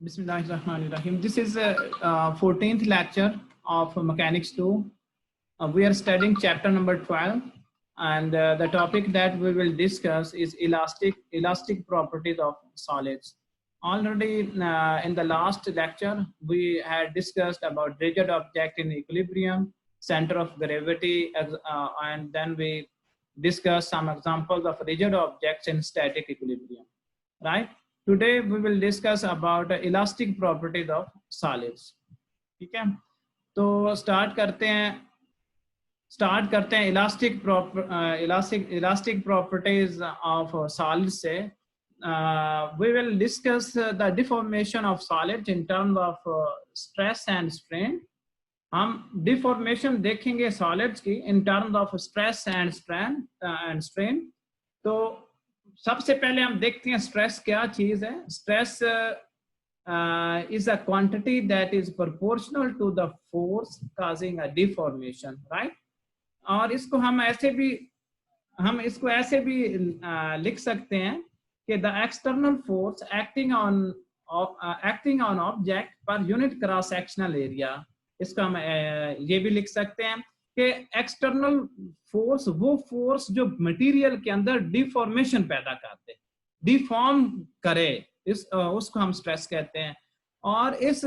Bismillahirrahmanirrahim. This is 14th lecture of Mechanics 2. We are studying chapter number 12, and the topic that we will discuss is elastic properties of solids. Already in the last lecture, we had discussed about rigid object in equilibrium, center of gravity, and then we discussed some examples of rigid objects in static equilibrium, right? Today we will discuss about elastic properties of solids. ठीक है, तो start करते हैं elastic properties of solids से. We will discuss the deformation of solids in terms of stress and strain. हम deformation देखेंगे solids की in terms of stress and strain. तो सबसे पहले हम देखते हैं स्ट्रेस क्या चीज है. Stress is a quantity that is proportional to the force causing a deformation, right? और इसको हम इसको ऐसे भी लिख सकते हैं कि the external force acting on object per unit cross sectional area. इसको हम ये भी लिख सकते हैं कि एक्सटर्नल फोर्स वो फोर्स जो मटेरियल के अंदर डिफॉर्मेशन पैदा करते, डिफॉर्म करे, उसको हम स्ट्रेस कहते हैं. और इस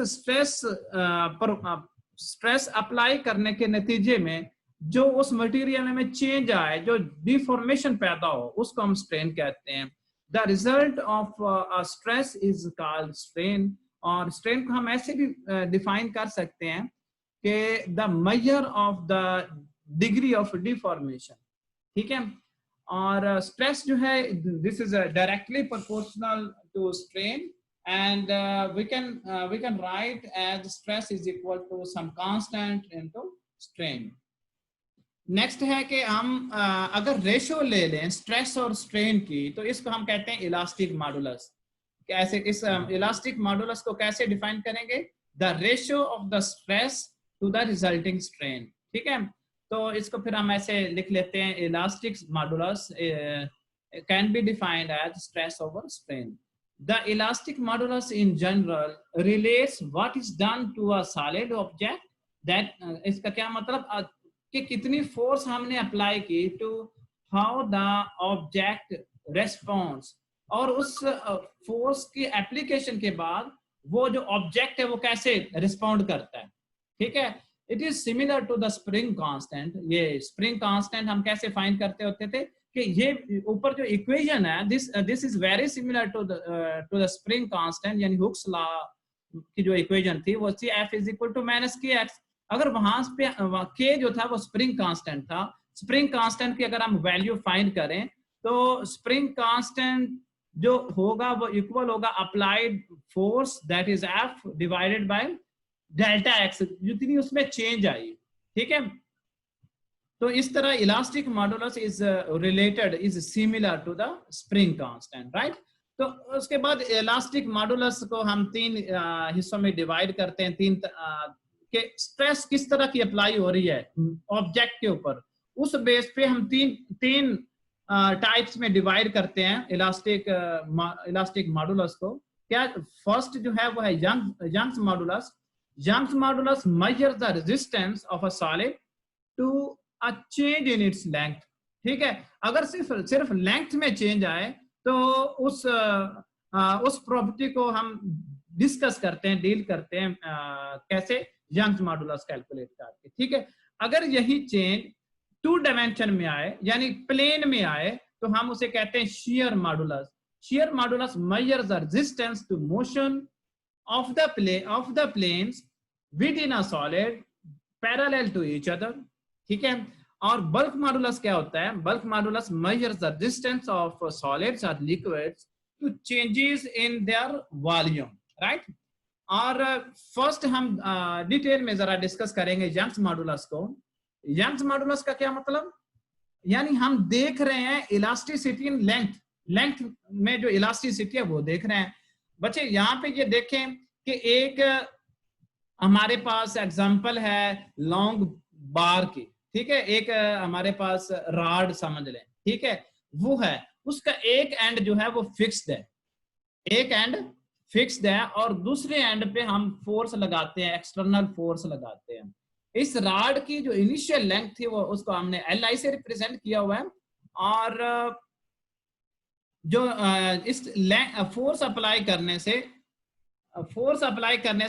स्ट्रेस अप्लाई करने के नतीजे में जो उस मटेरियल में चेंज आए, जो डिफॉर्मेशन पैदा हो, उसको हम स्ट्रेन कहते हैं. The result of stress is called strain. और स्ट्रेन को हम ऐसे भी डिफाइन कर सकते हैं कि the measure of the degree of deformation. ठीक है, और स्ट्रेस जो है this is directly proportional to strain, and we can write as stress is equal to some constant into strain. Next है कि हम अगर रेशो ले लें स्ट्रेस और स्ट्रेन की, तो इसको हम कहते हैं इलास्टिक मॉडुलस. कैसे इस इलास्टिक मॉडुलस को कैसे डिफाइन करेंगे? The ratio of the stress to the resulting strain. ठीक है, तो इसको फिर हम ऐसे लिख लेते हैं, elastic modulus can be defined as stress over strain. The elastic modulus in general relates what is done to a solid object. That इसका क्या मतलब कि कितनी फोर्स हमने अप्लाई की to how the object responds, और उस फोर्स की एप्लीकेशन के बाद वो जो ऑब्जेक्ट है वो कैसे रिस्पॉन्ड करता है. ठीक है, it is similar to the spring constant. ये स्प्रिंग कांस्टेंट हम कैसे फाइंड करते होते थे कि ये ऊपर जो इक्वेशन है this is very similar to the spring constant, यानी हुक्स लॉ की जो इक्वेशन थी वो थी F is equal to minus k x. अगर वहां पे के जो था वो स्प्रिंग कांस्टेंट था, स्प्रिंग कांस्टेंट की अगर हम वैल्यू फाइंड करें तो स्प्रिंग कांस्टेंट जो होगा वो इक्वल होगा applied force that is F divided by delta x, जितनी उसमें चेंज आई. ठीक है, तो इस तरह elastic modulus is related, is similar to the spring constant, right. तो उसके बाद इलास्टिक मॉडुलस को हम तीन हिस्सों में डिवाइड करते हैं. तीन के स्ट्रेस किस तरह की अप्लाई हो रही है ऑब्जेक्ट के ऊपर, उस बेस पे हम तीन टाइप्स में डिवाइड करते हैं इलास्टिक मॉडुलस को. क्या फर्स्ट जो है वो है Young's modulus. Young's modulus measures the resistance of a solid to a change in its length. ठीक है, अगर सिर्फ लेंथ में चेंज आए तो उस प्रॉपर्टी को हम डिस्कस करते हैं, डील करते हैं कैसे, यंग्स मॉडुलस कैलकुलेट करके. ठीक है, अगर यही चेंज 2 डायमेंशन में आए यानी प्लेन में आए तो हम उसे कहते हैं shear modulus. Shear modulus measures the resistance to motion of the planes within a solid parallel to each other. ठीक है, और बल्क मॉडुलस क्या होता है? Bulk modulus measures the distance of solids or liquids to changes in their volume, right. और first हम detail में जरा डिस्कस करेंगे यंग्स मॉडुलस को. यंग्स मॉडुलस का क्या मतलब, यानी हम देख रहे हैं इलास्टिसिटी इन लेंथ में जो इलास्टिसिटी है वो देख रहे हैं. बच्चे यहाँ पे ये देखें कि एक हमारे पास एग्जांपल है लॉन्ग बार की. ठीक है, एक हमारे पास रॉड समझ लें. ठीक है, वो है, उसका एक एंड जो है वो फिक्स्ड है, एक एंड फिक्स्ड है और दूसरे एंड पे हम फोर्स लगाते हैं, एक्सटर्नल फोर्स लगाते हैं। इस राड की जो इनिशियल लेंथ थी वो उसको हमने Li से रिप्रेजेंट किया हुआ है और जो इस फोर्स अप्लाई करने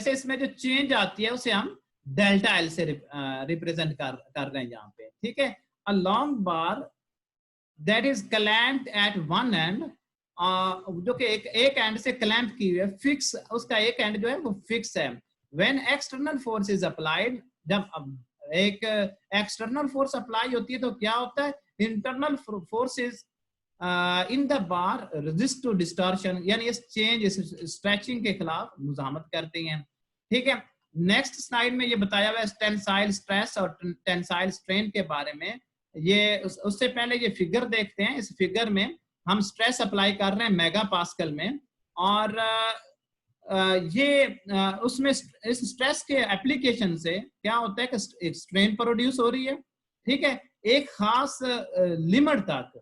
से इसमें जो चेंज आती है उसे हम डेल्टा एल से रिप्रेजेंट कर रहे हैं यहाँ पे, ठीक है। A long bar that is clamped at one end, जो कि एक एंड से क्लैंप की हुई है, फिक्स, उसका एक एंड जो है वो फिक्स है। When external force is applied, जब एक एक्सटर्नल फोर्स अप्लाई होती है तो क्या होता है, internal forces in the bar resist to distortion, यानी इस चेंज, इस स्ट्रेचिंग के खिलाफ मुजाहमत करती हैं, ठीक है। नेक्स्ट स्लाइड में ये बताया हुआ है टेंसाइल स्ट्रेस और टेंसाइल स्ट्रेन के बारे में। ये उससे पहले ये फिगर देखते हैं। इस फिगर में हम स्ट्रेस अप्लाई कर रहे हैं मेगा पास्कल में और उसमें इस स्ट्रेस के एप्लीकेशन से क्या होता है कि स्ट्रेन प्रोड्यूस हो रही है, ठीक है। एक खास लिमिट तक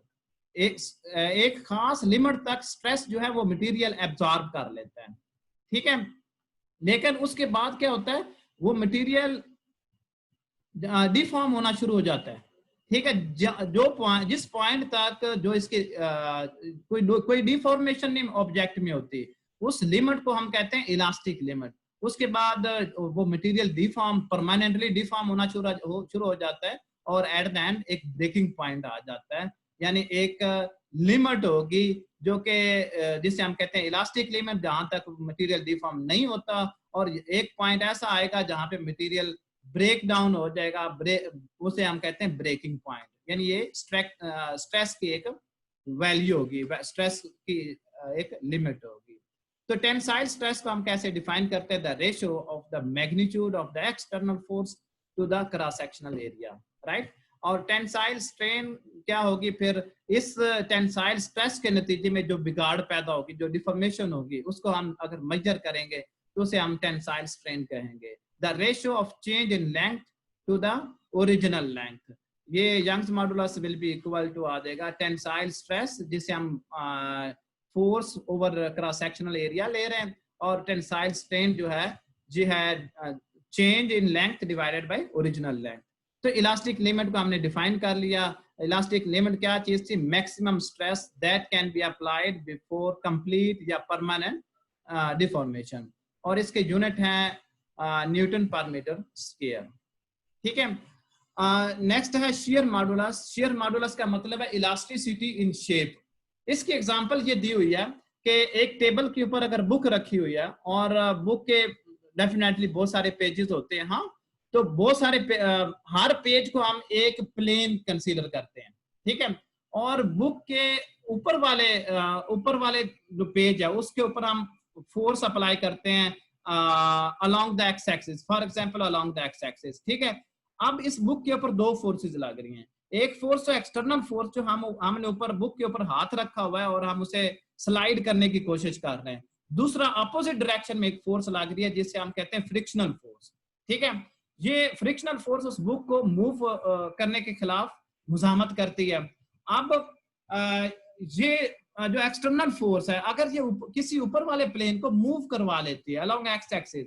एक खास लिमिट तक स्ट्रेस जो है वो मटेरियल एब्जॉर्ब कर लेता है, ठीक है। लेकिन उसके बाद क्या होता है, वो मटेरियल डिफॉर्म होना शुरू हो जाता है, ठीक है। जिस पॉइंट तक जो इसके कोई डिफॉर्मेशन नहीं ऑब्जेक्ट में होती, उस लिमिट को हम कहते हैं इलास्टिक लिमिट। उसके बाद वो मटेरियल डिफॉर्म, परमानेंटली डिफॉर्म होना शुरू हो जाता है और एट द एंड एक ब्रेकिंग पॉइंट आ जाता है, यानी एक लिमिट होगी जो कि जिसे हम कहते हैं इलास्टिक लिमिट, जहां तक मटेरियल डिफॉर्म नहीं होता, और एक पॉइंट ऐसा आएगा जहां पे मटेरियल ब्रेक डाउन हो जाएगा, उसे हम कहते हैं ब्रेकिंग पॉइंट। यानी ये स्ट्रेस की एक वैल्यू होगी, स्ट्रेस की एक लिमिट होगी। तो टेंसाइल स्ट्रेस को हम कैसे डिफाइन करते हैं, the ratio of the magnitude of the external force to the cross sectional area, right. और टेंसाइल स्ट्रेन क्या होगी, फिर इस टेंसाइल स्ट्रेस के नतीजे में जो बिगाड़ पैदा होगी, जो डिफॉर्मेशन होगी, उसको हम अगर मेजर करेंगे तो उसे हम टेंसाइल स्ट्रेन कहेंगे। The ratio of change in length to the original length, ये Young's modulus will be equal to आ जाएगा टेंसाइल स्ट्रेस, जिसे हम force over cross sectional area ले रहे हैं, और टेंसाइल स्ट्रेन जो है जी है change in length divided by original length. तो इलास्टिक लिमिट को हमने डिफाइन कर लिया। इलास्टिक लिमिट क्या चीज थी, maximum stress that can be applied before complete या परमानेंट डिफॉर्मेशन, और इसके यूनिट हैं न्यूटन पर मीटर स्क्वायर, ठीक है। नेक्स्ट है शियर मॉडुलस। शियर मॉडुलस का मतलब है इलास्टिसिटी इन शेप। इसकी एग्जांपल ये दी हुई है कि एक टेबल के ऊपर अगर बुक रखी हुई है और बुक के डेफिनेटली बहुत सारे पेजेस होते हैं, हाँ, तो बहुत सारे हर पेज को हम एक प्लेन कंसीडर करते हैं, ठीक है। और बुक के ऊपर वाले जो पेज है उसके ऊपर हम फोर्स अप्लाई करते हैं along the x axis, for example along the x axis, ठीक है। अब इस बुक के ऊपर दो फोर्सेस लग रही हैं। एक फोर्स तो एक्सटर्नल फोर्स, जो हमने ऊपर बुक के ऊपर हाथ रखा हुआ है और हम उसे स्लाइड करने की कोशिश कर रहे हैं। दूसरा अपोजिट डायरेक्शन में एक फोर्स लग रही है जिसे हम कहते हैं फ्रिक्शनल फोर्स, ठीक है। ये फ्रिक्शनल फोर्स उस बुक को मूव करने के खिलाफ मुजाहमत करती है। अब ये जो एक्सटर्नल फोर्स है, अगर ये किसी ऊपर वाले प्लेन को मूव करवा लेती है अलोंग एक्स एक्सिस,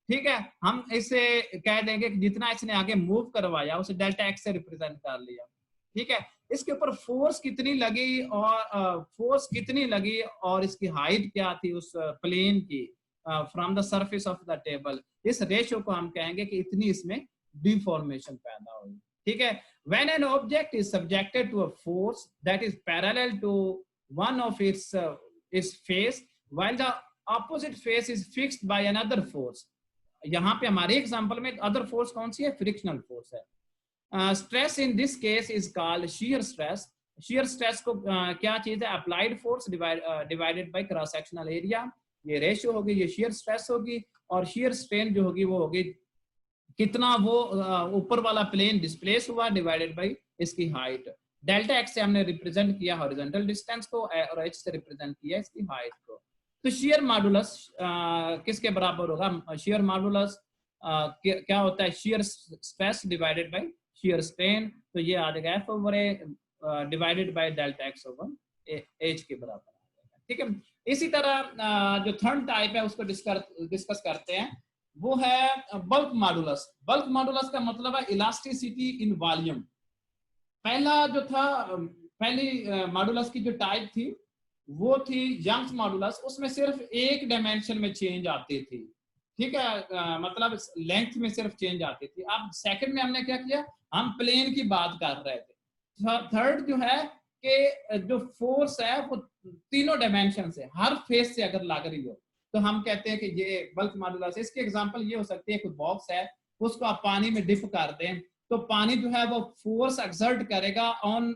ठीक है, हम इसे कह देंगे कि जितना इसने आगे मूव करवाया उसे डेल्टा एक्स से रिप्रेजेंट कर लिया, ठीक है। इसके ऊपर फोर्स कितनी लगी और इसकी हाइट क्या थी उस प्लेन की from the surface of the table, इस रेशियो को हम कहेंगे कि इतनी इसमें डिफॉर्मेशन पैदा हुई, ठीक है। When an object is subjected to a force that is parallel to one of its face, while the opposite face is fixed by another force, यहाँ पे हमारे एग्जांपल में अदर फोर्स कौन सी है, फ्रिक्शनल फोर्स है। Stress in this case is called shear stress. Shear stress को क्या चीज है, applied force divided by cross sectional area, ये रेशियो होगी, ये शियर स्ट्रेस होगी। और शियर स्ट्रेन जो होगी वो होगी कितना वो ऊपर वाला प्लेन डिस्प्लेस हुआ डिवाइडेड बाय इसकी हाइट। डेल्टा एक्स से हमने रिप्रेजेंट किया हॉरिजॉन्टल डिस्टेंस को और एच से रिप्रेजेंट किया इसकी हाइट को। तो शियर मॉडुलस किसके बराबर होगा, शियर मॉडुलस क्या होता है, shear stress divided bye shear strain, तो ये आ जाएगा F over A divided by delta x over H के बराबर आ जाएगा, ठीक है। इसी तरह जो थर्ड टाइप है उसको डिस्कस करते हैं, वो है बल्क मॉडुलस। बल्क मॉडुलस का मतलब है इलास्टिसिटी इन वॉल्यूम। पहला जो था, पहली मॉडुलस की जो टाइप थी वो थी यंग्स मॉडुलस, उसमें सिर्फ एक डायमेंशन में चेंज आती थी, ठीक है, मतलब लेंथ में सिर्फ चेंज आती थी। अब सेकंड में हमने क्या किया, हम प्लेन की बात कर रहे थे। थर्ड जो है कि जो फोर्स है वो तीनों डायमेंशन से, हर फेस से अगर लग रही हो तो हम कहते हैं कि ये बल्क मॉडुलस है। इसकी एग्जांपल ये हो सकती है, कोई बॉक्स है उसको आप पानी में डिप कर दें तो पानी जो है वो फोर्स एक्सर्ट करेगा on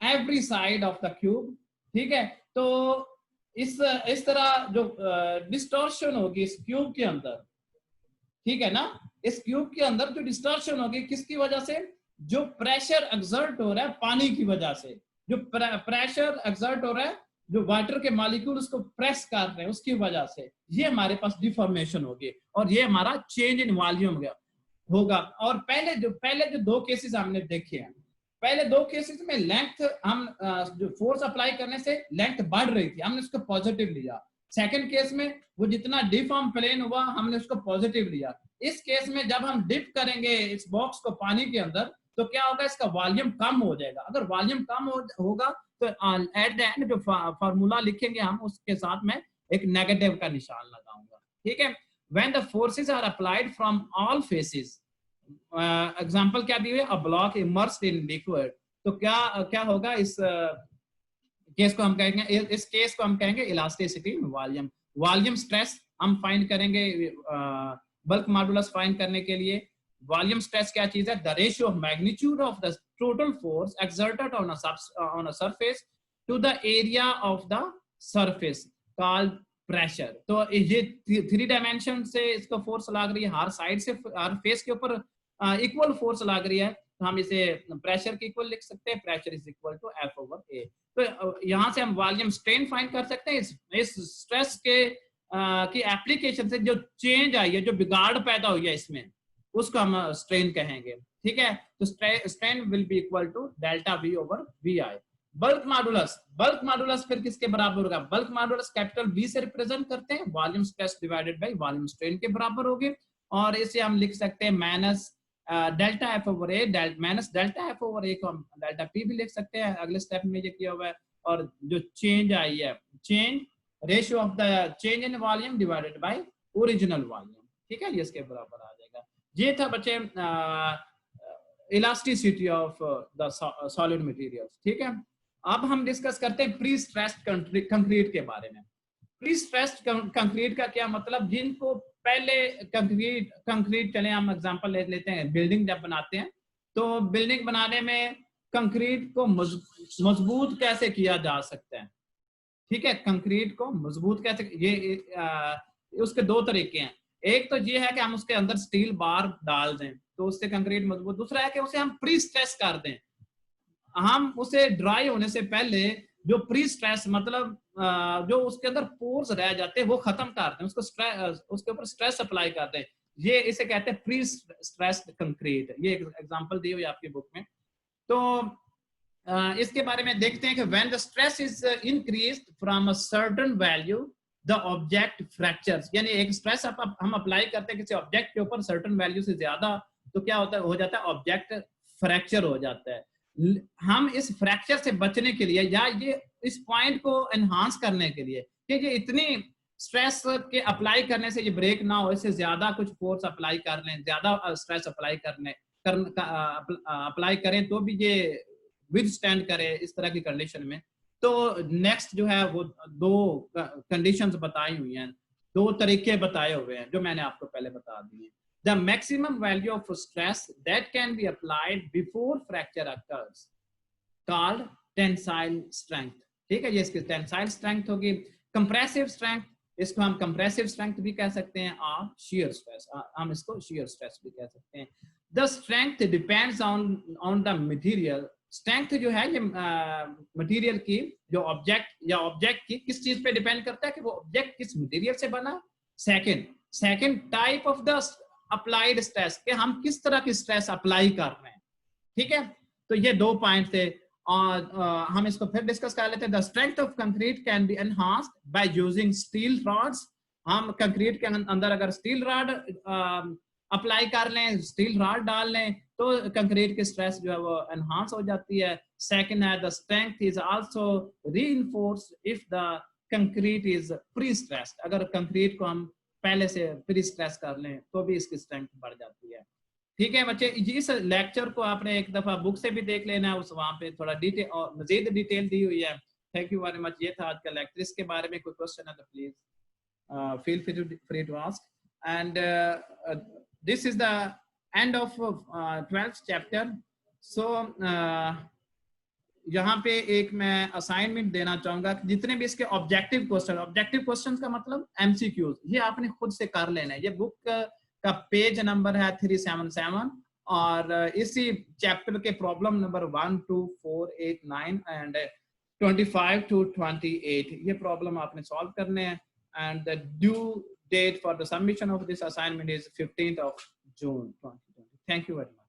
every side of the cube, ठीक है। तो इस तरह जो डिस्टॉर्शन होगी इस क्यूब के अंदर, ठीक है ना, इस क्यूब के अंदर जो डिस्टॉर्शन होगी किसकी वजह से, जो प्रेशर एक्सर्ट हो रहा है पानी की वजह से, जो प्रेशर एक्सर्ट हो रहा है, जो वाटर के मॉलिक्यूल उसको प्रेस कर रहे हैं उसकी वजह से ये हमारे पास डिफॉर्मेशन होगी और ये हमारा चेंज इन वॉल्यूम होगा। और पहले जो दो केसेस हमने देखे हैं, पहले दो केसेस में लेंथ हम जो फोर्स अप्लाई करने से लेंथ बढ़ रही थी, हमने उसको पॉजिटिव लिया। सेकंड केस में वो जितना डिफॉर्म प्लेन हुआ हमने उसको पॉजिटिव लिया। इस केस में जब हम डिप करेंगे इस बॉक्स को पानी के अंदर तो क्या होगा, इसका वॉल्यूम कम हो जाएगा। अगर वॉल्यूम कम होगा तो एट द एंड जो फार्मूला लिखेंगे हम उसके साथ में एक नेगेटिव का निशान लगाऊंगा, ठीक है। When the forces are applied from all faces, example क्या दी हुई है, a block immersed in liquid, तो क्या क्या होगा, इस केस को हम कहेंगे, इस केस को हम कहेंगे इलास्टिसिटी वॉल्यूम। वॉल्यूम स्ट्रेस हम फाइंड करेंगे बल्क मॉडुलस फाइंड करने के लिए। वॉल्यूम स्ट्रेस क्या चीज है, the ratio of magnitude of the total force exerted on a surface to the area of the surface called pressure. तो ये थ्री डायमेंशन से इसको फोर्स लग रही है, हर साइड से हर फेस के ऊपर इक्वल फोर्स लग रही है, तो हम इसे प्रेशर के इक्वल लिख सकते हैं, pressure is equal to F over A. तो यहाँ से हम वॉल्यूम स्ट्रेन फाइंड कर सकते हैं। इस स्ट्रेस के की एप्लीकेशन से जो चेंज आई है, जो बिगाड़ पैदा हुई है इसमें, उसको हम स्ट्रेन कहेंगे, ठीक है। तो strain will be equal to delta V over V i. Bulk modulus फिर किसके बराबर होगा, बल्क मॉडुलस कैपिटल बी से रिप्रेजेंट करते हैं, volume stress divided by volume strain के बराबर होगी। और इसे हम लिख सकते हैं minus delta F over A, minus delta F over A को हम डेल्टा पी भी लिख सकते हैं, अगले स्टेप में ये किया हुआ है। और जो चेंज आई है, change ratio of the change in volume divided by original volume, ठीक है, ये इसके बराबर आ जाएगा। ये था बच्चे elasticity of the solid materials, ठीक है। अब हम डिस्कस करते हैं प्री स्ट्रेस्ड कंक्रीट के बारे में। प्री स्ट्रेस्ड कंक्रीट का क्या मतलब, जिनको पहले कंक्रीट चले हम एग्जांपल ले लेते हैं, बिल्डिंग जब बनाते हैं तो बिल्डिंग बनाने में कंक्रीट को मजबूत कैसे किया जा सकता है, ठीक है, कंक्रीट को मजबूत कैसे, ये उसके दो तरीके हैं। एक तो ये है कि हम उसके अंदर स्टील बार डाल दें तो उससे कंक्रीट मजबूत, दूसरा है कि उसे हम प्री स्ट्रेस कर दें, हम उसे ड्राई होने से पहले जो प्री स्ट्रेस मतलब जो उसके अंदर पोर्स रह जाते हैं वो खत्म कर दें, उसके ऊपर स्ट्रेस अप्लाई कर दें, ये इसे कहते हैं प्री स्ट्रेस्ड कंक्रीट। ये एग्जांपल दी हुई है आपकी बुक में। तो इसके बारे में देखते हैं कि when the stress is increased from a certain value the object fractures, यानी एक स्ट्रेस हम अप्लाई करते हैं किसी ऑब्जेक्ट के ऊपर सर्टेन वैल्यू से ज्यादा, तो क्या होता है, हो जाता है ऑब्जेक्ट फ्रैक्चर हो जाता है। हम इस फ्रैक्चर से बचने के लिए या ये इस पॉइंट को एनहांस करने के लिए कि ये इतनी स्ट्रेस के अप्लाई करने से ये ब्रेक ना हो, इससे ज्यादा कुछ फोर्स अप्लाई कर लें, ज्यादा स्ट्रेस अप्लाई अप्लाई करें तो भी ये विद स्टैंड करे इस तरह की कंडीशन में। तो नेक्स्ट जो है वो दो कंडीशंस बताई हुई हैं, दो तरीके बताए हुए हैं जो मैंने आपको पहले बता दिए। The maximum value of stress that can be applied before fracture occurs called tensile strength, ठीक है, ये इसकी टेंसाइल स्ट्रेंथ होगी। कंप्रेसिव स्ट्रेंथ, इसको हम कंप्रेसिव स्ट्रेंथ भी कह सकते हैं और shear स्ट्रेस, हम इसको shear स्ट्रेस भी कह सकते हैं। The strength depends on the material, strength जो है ये मटेरियल की, जो ऑब्जेक्ट की किस चीज पे डिपेंड करता है कि वो ऑब्जेक्ट किस मटेरियल से बना। Second type of the applied stress, कि हम किस तरह की स्ट्रेस अप्लाई कर रहे हैं, ठीक है। तो ये दो पॉइंट थे। और हम इसको फिर डिस्कस कर लेते हैं। The strength of concrete can be enhanced by using steel rods. हम कंक्रीट के अंदर अगर स्टील रॉड अप्लाई कर लें, स्टील रॉड डाल लें, तो कंक्रीट की स्ट्रेस जो है वो एनहांस हो जाती है। सेकंड है the strength is also reinforced if the concrete is pre stressed. अगर कंक्रीट को हम पहले से प्री स्ट्रेस कर लें तो भी इसकी स्ट्रेंथ बढ़ जाती है। ठीक है बच्चे, इस लेक्चर को आपने एक दफा बुक से भी देख लेना है, उस वहां पे थोड़ा डिटेल और मजीद डिटेल दी हुई है। Thank you very much. ये था आज का लेक्चर। इसके बारे में कोई क्वेश्चन है तो please feel free to ask. And this is the end of 12th chapter. So यहाँ पे एक मैं असाइनमेंट देना चाहूंगा, जितने भी इसके ऑब्जेक्टिव क्वेश्चन का मतलब एमसीक्यूज, ये आपने खुद से कर लेना है। ये बुक का पेज नंबर है 377 और इसी चैप्टर के प्रॉब्लम नंबर 1, 2, 4, 8, 9 एंड 25 to 28 ये प्रॉब्लम आपने सॉल्व करने हैं। And the due date for the submission of this assignment is 15th of June 2020. Thank you very much.